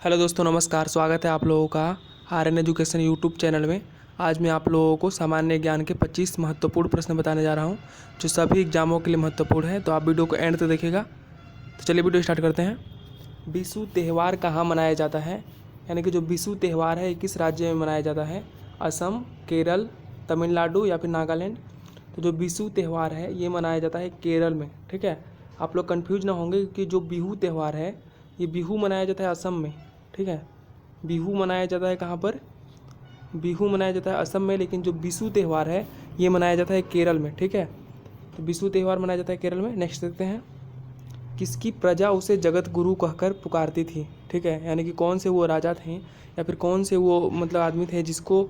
Hello दोस्तों, नमस्कार। स्वागत है आप लोगों का R N education YouTube channel में। आज मैं आप लोगों को सामान्य ज्ञान के 25 महत्वपूर्ण प्रश्न बताने जा रहा हूं, जो सभी एग्जामों के लिए महत्वपूर्ण है। तो आप वीडियो को एंड तक देखिएगा। तो चलिए वीडियो स्टार्ट करते हैं। बिशु त्यौहार कहाँ मनाया जाता है? यानी कि जो बिशु त्यौहार है ये किस राज्य में मनाया जाता है? असम, केरल, तमिलनाडु या फिर नागालैंड? तो जो बिशु त्यौहार है ये मनाया जाता है केरल में। ठीक है, आप लोग कंफ्यूज ना होंगे कि जो बिहू त्यौहार है ये बिहू मनाया जाता है असम में। ठीक है, बिहू मनाया जाता है कहाँ पर? बिहू मनाया जाता है असम में, लेकिन जो बिशु त्यौहार है ये मनाया जाता है केरल में। ठीक है, तो बिशु त्यौहार मनाया जाता है केरल में। नेक्स्ट देखते हैं, किसकी प्रजा उसे जगत गुरु कहकर पुकारती थी? ठीक है, यानी कि कौन से वो राजा थे या फिर कौन से वो मतलब आदमी थे जिसको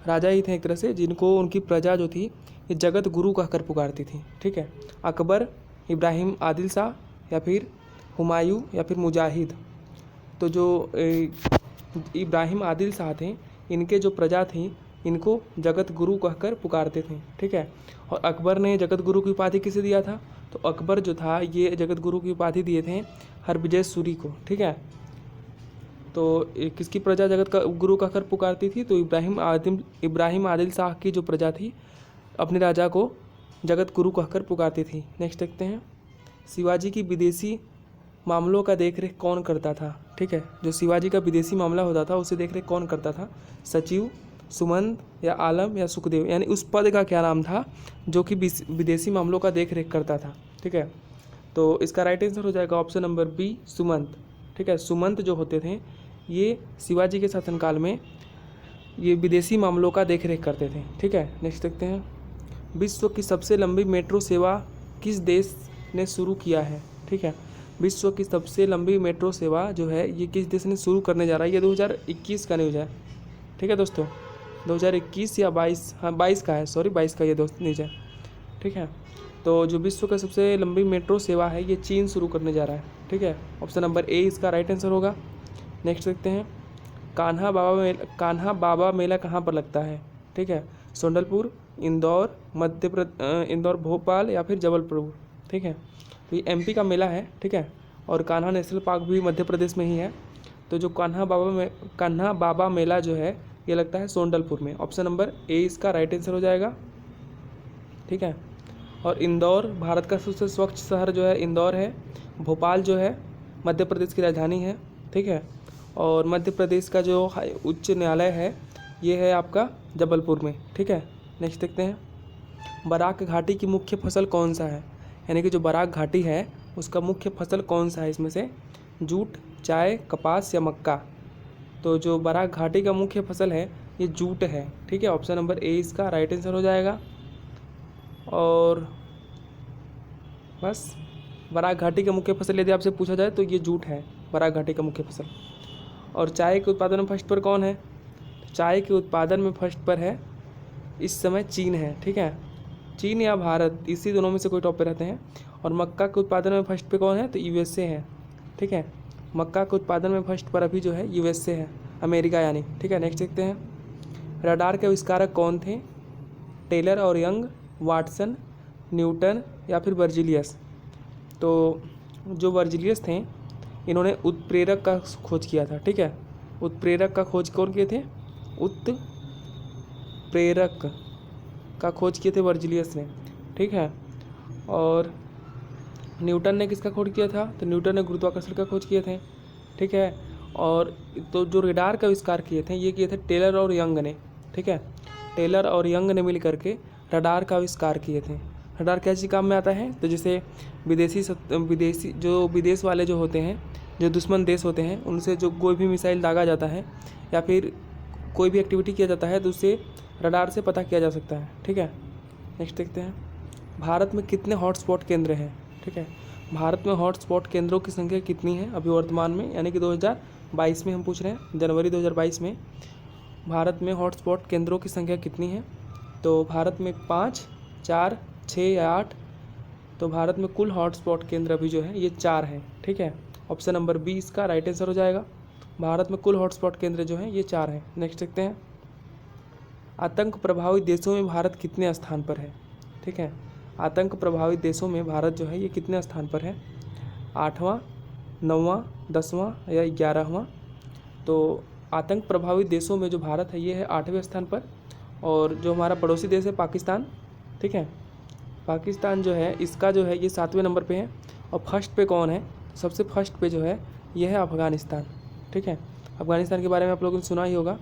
राजा ही थे एक तरह से, जिनको उनकी प्रजा जो थी ये जगत गुरु कहकर पुकारती थी। ठीक है, अकबर, इब्राहिम आदिल शाह या फिर हुमायूं या फिर मुजाहिद? तो जो इब्राहिम आदिल शाह थे इनके जो प्रजा थी इनको जगत गुरु कहकर पुकारते थे। ठीक है, और अकबर ने जगत गुरु की उपाधि किसे दिया था? तो अकबर जो था ये जगत गुरु की उपाधि दिए थे हरविजय सूरी को। ठीक है, तो किसकी प्रजा जगत का गुरु कहकर पुकारती थी? तो इब्राहिम आदिल शाह की जो प्रजा थी अपने राजा को जगत गुरु कहकर पुकारती थी। नेक्स्ट देखते हैं, शिवाजी की विदेशी मामलों का देखरेख कौन करता था? ठीक है, जो शिवाजी का विदेशी मामला होता था उसे देखरेख कौन करता था? सचिव, सुमंत या आलम या सुखदेव? यानी उस पद का क्या नाम था जो कि विदेशी मामलों का देखरेख करता था? ठीक है, तो इसका राइट आंसर हो जाएगा ऑप्शन नंबर बी, सुमंत। ठीक है, सुमंत जो होते थे ये शिवाजी के शासनकाल में ये विदेशी मामलों का देखरेख करते थे। ठीक है, नेक्स्ट देखते हैं, विश्व की सबसे लंबी मेट्रो सेवा किस देश ने शुरू किया है? ठीक है, विश्व की सबसे लंबी मेट्रो सेवा जो है ये किस देश ने शुरू करने जा रहा है? ये 2021 का न्यूज़ है। ठीक है दोस्तों, 2021 या 22, हाँ 22 का है, सॉरी 22 का ये दोस्त न्यूज़ है। ठीक है, तो जो विश्व का सबसे लंबी मेट्रो सेवा है ये चीन शुरू करने जा रहा है। ठीक है, ऑप्शन नंबर ए इसका राइट आंसर होगा। नेक्स्ट देखते हैं, कान्हा बाबा मेला कहाँ पर लगता है? ठीक है, सोंडलपुर, इंदौर, इंदौर, भोपाल या फिर जबलपुर? ठीक है, तो ये एमपी का मेला है। ठीक है, और कान्हा नेशनल पार्क भी मध्य प्रदेश में ही है। तो जो कान्हा बाबा मेला जो है ये लगता है सोंडलपुर में। ऑप्शन नंबर ए इसका राइट आंसर हो जाएगा। ठीक है, और इंदौर भारत का सबसे स्वच्छ शहर जो है इंदौर है। भोपाल जो है मध्य प्रदेश की राजधानी है। ठीक है, और मध्य प्रदेश का जो उच्च न्यायालय है ये है आपका जबलपुर में। ठीक है, नेक्स्ट देखते हैं, बराक घाटी की मुख्य फसल कौन सा है? यानी कि जो बराक घाटी है उसका मुख्य फसल कौन सा है? इसमें से जूट, चाय, कपास या मक्का? तो जो बराक घाटी का मुख्य फसल है ये जूट है। ठीक है, ऑप्शन नंबर ए इसका राइट आंसर हो जाएगा। और बस, बराक घाटी का मुख्य फसल यदि आपसे पूछा जाए तो ये जूट है, बराक घाटी का मुख्य फसल। और चाय के उत्पादन में फर्स्ट पर कौन है? चाय के उत्पादन में फर्स्ट पर है इस समय चीन है। ठीक है, चीन या भारत, इसी दोनों में से कोई टॉप पे रहते हैं। और मक्का के उत्पादन में फर्स्ट पे कौन है? तो यूएसए है। ठीक है, मक्का के उत्पादन में फर्स्ट पर अभी जो है यूएसए है, अमेरिका यानी। ठीक है, नेक्स्ट देखते हैं, रडार के आविष्कारक कौन थे? टेलर और यंग, वाटसन, न्यूटन या फिर वर्जिलियस? तो जो वर्जिलियस थे इन्होंने उत्प्रेरक का खोज किया था। ठीक है, उत्प्रेरक का खोज कौन किए थे? उत्प्रेरक का खोज किए थे वर्जिलियस ने। ठीक है, और न्यूटन ने किसका खोज किया था? तो न्यूटन ने गुरुत्वाकर्षण का खोज किए थे। ठीक है, और तो जो रडार का आविष्कार किए थे ये किए थे टेलर और यंग ने। ठीक है, टेलर और यंग ने मिल करके रडार का आविष्कार किए थे। रडार कैसे काम में आता है? तो जैसे विदेश वाले जो होते हैं, जो दुश्मन देश होते हैं, उनसे जो कोई भी मिसाइल दागा जाता है या फिर कोई भी एक्टिविटी किया जाता है तो उससे रडार से पता किया जा सकता है। ठीक है, नेक्स्ट देखते हैं, भारत में कितने हॉटस्पॉट केंद्र हैं? ठीक है, भारत में हॉटस्पॉट केंद्रों की संख्या कितनी है अभी वर्तमान में? यानी कि 2022 में हम पूछ रहे हैं, जनवरी 2022 में भारत में हॉटस्पॉट केंद्रों की संख्या कितनी है? तो भारत में 5, 4, 6 या 8? तो भारत में कुल हॉटस्पॉट केंद्र अभी जो है ये 4 हैं। ठीक है, ऑप्शन नंबर बी इसका राइट आंसर हो जाएगा। भारत में कुल हॉटस्पॉट केंद्र जो हैं ये 4 हैं। नेक्स्ट देखते हैं, आतंक प्रभावित देशों में भारत कितने स्थान पर है? ठीक है, आतंक प्रभावित देशों में भारत जो है ये कितने स्थान पर है? 8वां, 9वां, 10वां या 11वां? तो आतंक प्रभावित देशों में जो भारत है ये है 8वें स्थान पर, और जो हमारा पड़ोसी देश है पाकिस्तान, ठीक है, पाकिस्तान जो है इसका जो है ये 7वें नंबर पे है। और फर्स्ट पे कौन है? सबसे फर्स्ट पे जो है ये है अफ़गानिस्तान, ठीक है। अफ़गानिस्तान के बारे में आप लोगों ने सुना ही होगा,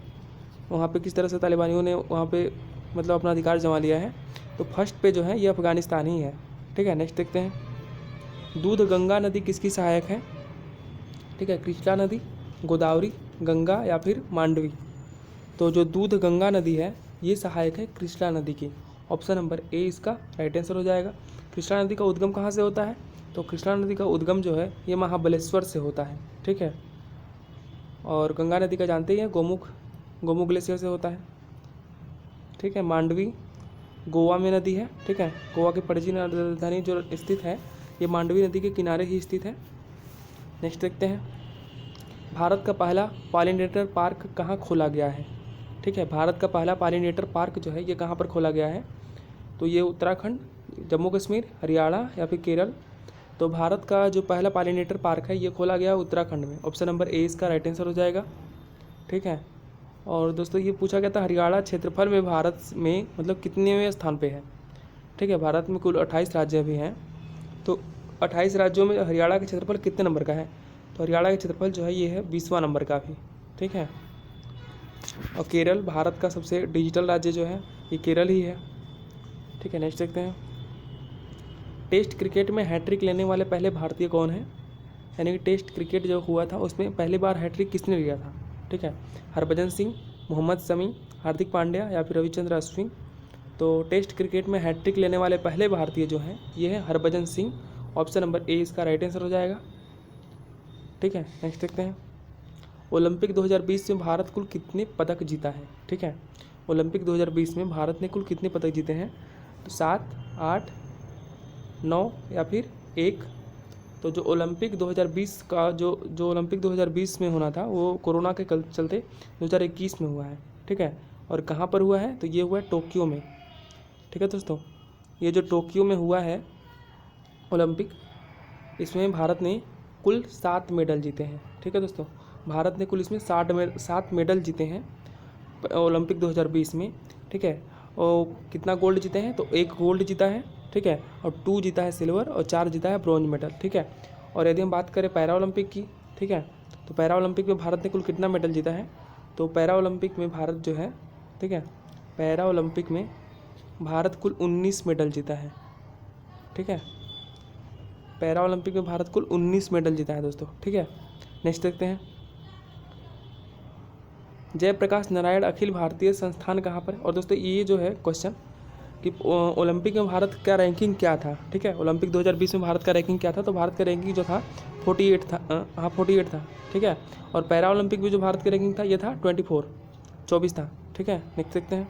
वहाँ पे किस तरह से तालिबानियों ने वहाँ पे मतलब अपना अधिकार जमा लिया है। तो फर्स्ट पे जो है ये अफ़गानिस्तान ही है, ठीक है। नेक्स्ट देखते हैं, दूध गंगा नदी किसकी सहायक है? ठीक है, कृष्णा नदी, गोदावरी, गंगा या फिर मांडवी। तो जो दूध गंगा नदी है ये सहायक है कृष्णा नदी की। ऑप्शन नंबर ए इसका राइट आंसर हो जाएगा। कृष्णा नदी का उद्गम कहाँ से होता है? तो कृष्णा नदी का उद्गम जो है ये महाबलेश्वर से होता है, ठीक है। और गंगा नदी का जानते ही हैं, गोमुख ग्लेशियर से होता है, ठीक है। मांडवी गोवा में नदी है, ठीक है। गोवा की पणजी राजधानी जो स्थित है ये मांडवी नदी के किनारे ही स्थित है। नेक्स्ट देखते हैं, भारत का पहला पॉलिनेटर पार्क कहाँ खोला गया है? ठीक है, भारत का पहला पॉलिनेटर पार्क जो है ये कहाँ पर खोला गया है? तो ये उत्तराखंड, जम्मू कश्मीर, हरियाणा या फिर केरल। तो भारत का जो पहला पॉलिनेटर पार्क है ये खोला गया उत्तराखंड में। ऑप्शन नंबर ए इसका राइट आंसर हो जाएगा, ठीक है। और दोस्तों ये पूछा गया था हरियाणा क्षेत्रफल में भारत में मतलब कितनेवें स्थान पे है? ठीक है, भारत में कुल 28 राज्य भी हैं, तो 28 राज्यों में हरियाणा का क्षेत्रफल कितने नंबर का है? तो हरियाणा का क्षेत्रफल जो है ये है 20वां नंबर का भी, ठीक है। और केरल भारत का सबसे डिजिटल राज्य जो है ये केरल ही है, ठीक है। नेक्स्ट देखते हैं, टेस्ट क्रिकेट में हैट्रिक लेने वाले पहले भारतीय कौन है? यानी कि टेस्ट क्रिकेट जो हुआ था उसमें पहली बार हैट्रिक किसने लिया था? ठीक है, हरभजन सिंह, मोहम्मद शमी, हार्दिक पांड्या या फिर रविचंद्र अश्विन। तो टेस्ट क्रिकेट में हैट्रिक लेने वाले पहले भारतीय जो हैं ये है Harbhajan Singh. Option number A इसका राइट आंसर हो जाएगा, ठीक है। नेक्स्ट देखते हैं, ओलंपिक 2020 में भारत कुल कितने पदक जीता है? ठीक है, ओलंपिक 2020 में भारत ने कुल कितने पदक जीते हैं? तो 7, 8, 9 या फिर 1। तो जो ओलंपिक 2020 का जो ओलंपिक 2020 में होना था वो कोरोना के चलते 2021 में हुआ है, ठीक है। और कहाँ पर हुआ है? तो ये हुआ है टोक्यो में, ठीक है दोस्तों। ये जो टोक्यो में हुआ है ओलंपिक, इसमें भारत ने कुल 7 मेडल जीते हैं, ठीक है दोस्तों। भारत ने कुल इसमें 7 मेडल जीते हैं ओलंपिक 2020 में, ठीक है। और कितना गोल्ड जीते हैं? तो 1 गोल्ड जीता है, ठीक है, और 2 जीता है सिल्वर और 4 जीता है ब्रॉन्ज मेडल, ठीक है। और यदि हम बात करें पैरा ओलंपिक की, ठीक है, तो पैरा ओलंपिक में भारत ने कुल कितना मेडल जीता है? तो पैरा ओलंपिक में भारत जो है, ठीक है, पैरा ओलंपिक में भारत कुल 19 मेडल जीता है, ठीक है। पैरा ओलंपिक में भारत कुल 19 मेडल जीता है दोस्तों, ठीक है। नेक्स्ट देखते हैं, जयप्रकाश नारायण अखिल भारतीय संस्थान कहाँ पर? और दोस्तों ये जो है क्वेश्चन कि ओलंपिक में भारत का रैंकिंग क्या था, ठीक है। ओलंपिक 2020 में भारत का रैंकिंग क्या था? तो भारत का रैंकिंग जो था 48 था, 48 था, ठीक है। और पैरा ओलंपिक में जो भारत का रैंकिंग था ये था 24 था, ठीक है। नेक्स्ट देखते हैं,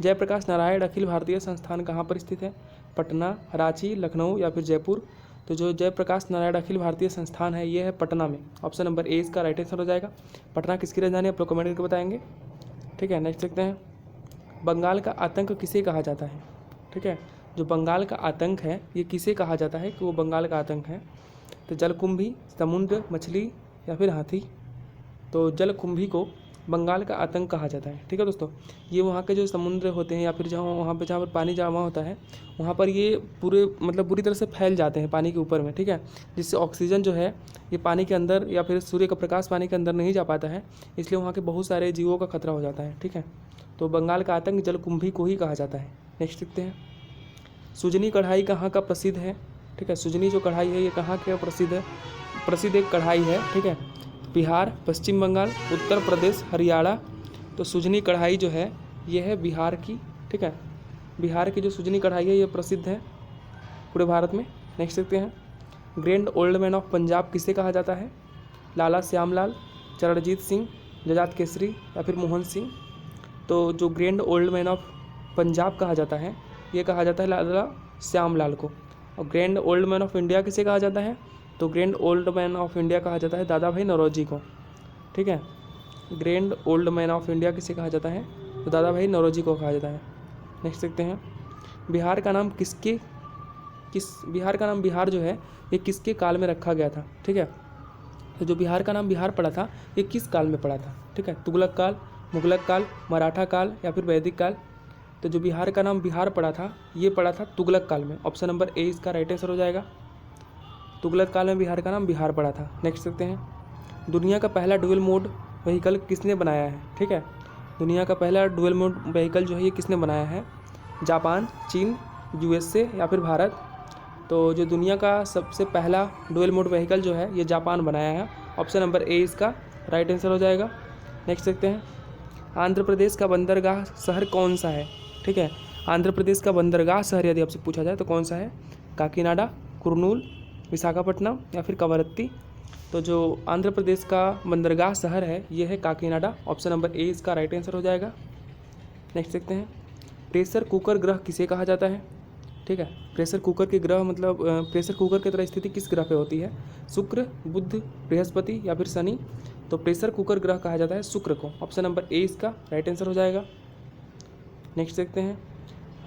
जयप्रकाश नारायण अखिल भारतीय संस्थान कहाँ पर स्थित है? पटना, रांची, लखनऊ या फिर जयपुर। तो जो जयप्रकाश नारायण अखिल भारतीय संस्थान है ये है पटना में। ऑप्शन नंबर ए इसका राइट आंसर हो जाएगा। पटना किसकी राजधानी है? आप लोग कमेंट करके बताएंगे, ठीक है। नेक्स्ट देखते हैं, बंगाल का आतंक किसे कहा जाता है? ठीक है, जो बंगाल का आतंक है ये किसे कहा जाता है कि वो बंगाल का आतंक है? तो जलकुंभी, समुद्र, मछली या फिर हाथी। तो जलकुंभी को बंगाल का आतंक कहा जाता है, ठीक है दोस्तों। ये वहाँ के जो समुद्र होते हैं या फिर जहाँ पर पानी जमा होता है वहाँ पर ये पूरे मतलब बुरी तरह से फैल जाते हैं पानी के ऊपर में, ठीक है। जिससे ऑक्सीजन जो है ये पानी के अंदर या फिर सूर्य का प्रकाश पानी के अंदर नहीं जा पाता है, इसलिए वहाँ के बहुत सारे जीवों का खतरा हो जाता है, ठीक है। तो बंगाल का आतंक जलकुंभी को ही कहा जाता है। नेक्स्ट देखते हैं, सुजनी कढ़ाई कहाँ का प्रसिद्ध है? ठीक है, सुजनी जो कढ़ाई है ये कहाँ का प्रसिद्ध है? प्रसिद्ध एक कढ़ाई है, ठीक है। बिहार, पश्चिम बंगाल, उत्तर प्रदेश, हरियाणा। तो सुजनी कढ़ाई जो है ये है बिहार की, ठीक है। बिहार की जो सुजनी कढ़ाई है ये प्रसिद्ध है पूरे भारत में। नेक्स्ट देखते हैं, grand old man of Punjab किसे कहा जाता है? लाला श्यामलाल, चरणजीत सिंह, जजात केसरी या फिर मोहन सिंह। तो जो grand old man of Punjab कहा जाता है ये कहा जाता है लाला श्यामलाल को। और grand old man of India किसे कहा जाता है? तो grand old man of India कहा जाता है दादा भाई नौरोजी को, ठीक है। Grand old man of India किसे कहा जाता है? तो दादा भाई नौरोजी को कहा जाता है। नेक्स्ट देखते हैं, बिहार का नाम बिहार जो है ये किसके काल में रखा गया था? ठीक है, तो जो बिहार का नाम बिहार पड़ा था ये किस काल में पड़ा था? ठीक है, तुगलक काल, मुगलक काल, मराठा काल या फिर वैदिक काल। तो जो बिहार का नाम बिहार पड़ा था ये पड़ा था तुगलक काल में। ऑप्शन नंबर ए इसका राइट आंसर हो जाएगा। तुगलक काल में बिहार का नाम बिहार पड़ा था। नेक्स्ट देखते हैं, दुनिया का पहला डुअल मोड व्हीकल किसने बनाया है? ठीक है, दुनिया का पहला डुअल मोड व्हीकल जो है ये किसने बनाया है? जापान, चीन, यूएसए या फिर भारत। तो जो दुनिया का सबसे पहला डुअल मोड व्हीकल जो है ये जापान बनाया है। ऑप्शन नंबर ए इसका राइट आंसर हो जाएगा। नेक्स्ट देखते हैं, आंध्र प्रदेश का बंदरगाह शहर कौन सा है? ठीक है, आंध्र प्रदेश का बंदरगाह शहर यदि आपसे पूछा जाए तो कौन सा है? काकीनाडा, कुरनूल, विशाखापट्टनम या फिर कवरत्ती। तो जो आंध्र प्रदेश का बंदरगाह शहर है ये है काकीनाडा। ऑप्शन नंबर ए इसका राइट आंसर हो जाएगा। नेक्स्ट देखते हैं, प्रेशर कुकर ग्रह किसे कहा जाता है? ठीक है, प्रेशर कुकर के ग्रह मतलब प्रेशर कुकर की तरह स्थिति किस ग्रह पे होती है? शुक्र, बुध, बृहस्पति या फिर शनि। तो प्रेशर कुकर ग्रह कहा जाता है शुक्र को। ऑप्शन नंबर ए इसका राइट आंसर हो जाएगा। नेक्स्ट देखते हैं,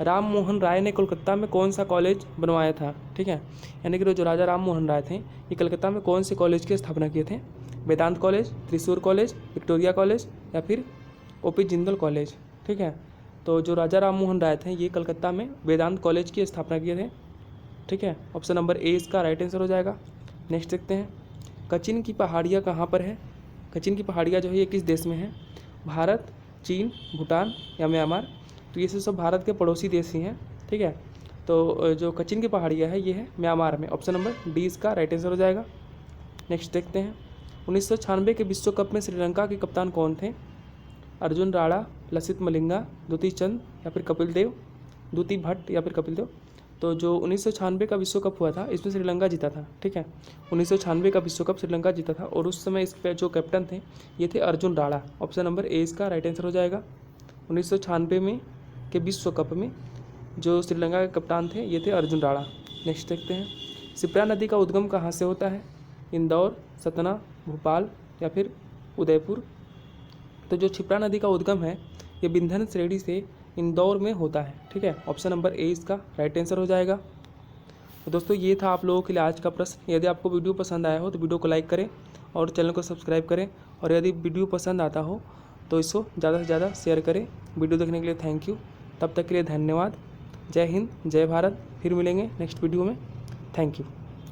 राम मोहन राय ने कोलकाता में कौन सा कॉलेज बनवाया था? ठीक है, यानी कि जो राजा राम मोहन राय थे ये कलकत्ता में कौन से कॉलेज की स्थापना किए थे? Vedanta college, Thrissur college, Victoria college या फिर ओपी जिंदल कॉलेज। ठीक है, तो जो राजा राम मोहन राय थे ये कलकत्ता में वेदांत कॉलेज की स्थापना किए थे। ठीक है, ऑप्शन नंबर ए इसका राइट आंसर हो जाएगा। नेक्स्ट देखते हैं, कचिन की पहाड़ियाँ कहाँ पर है? कचिन की पहाड़ियाँ जो है ये किस देश में है? भारत, चीन, भूटान या म्यांमार। तो ये सब भारत के पड़ोसी देश ही हैं। ठीक है, तो जो कचिन की पहाड़ियाँ है ये है म्यांमार में। ऑप्शन नंबर डी इसका राइट आंसर हो जाएगा। नेक्स्ट देखते हैं, 1996 के विश्व कप में श्रीलंका के कप्तान कौन थे? अर्जुन राणा, लसित मलिंगा, द्युति चंद या फिर कपिल देव, द्युति भट्ट या फिर कपिल देव। तो जो 1996 का विश्व कप हुआ था इसमें श्रीलंका जीता था। ठीक है, 1996 का विश्व कप श्रीलंका जीता था और उस समय इस पे जो कैप्टन थे ये थे Arjun Rana. Option number A इसका राइट आंसर हो जाएगा। 1996 में के विश्व कप में जो श्रीलंका के कप्तान थे ये थे अर्जुन राणा। नेक्स्ट देखते हैं, शिप्रा नदी का उद्गम कहाँ से होता है? इंदौर, सतना, भोपाल या फिर उदयपुर। तो जो क्षिप्रा नदी का उद्गम है ये विंध्य श्रेणी से इंदौर में होता है। ठीक है, ऑप्शन नंबर ए इसका राइट आंसर हो जाएगा। तो दोस्तों ये था आप लोगों के लिए आज का प्रश्न। यदि आपको वीडियो पसंद आया हो तो वीडियो को लाइक करें और चैनल को सब्सक्राइब करें, और यदि वीडियो पसंद आता हो तो इसको ज़्यादा से ज़्यादा शेयर करें। वीडियो देखने के लिए थैंक यू। तब तक के लिए धन्यवाद। जय हिंद, जय भारत। फिर मिलेंगे नेक्स्ट वीडियो में। Thank you.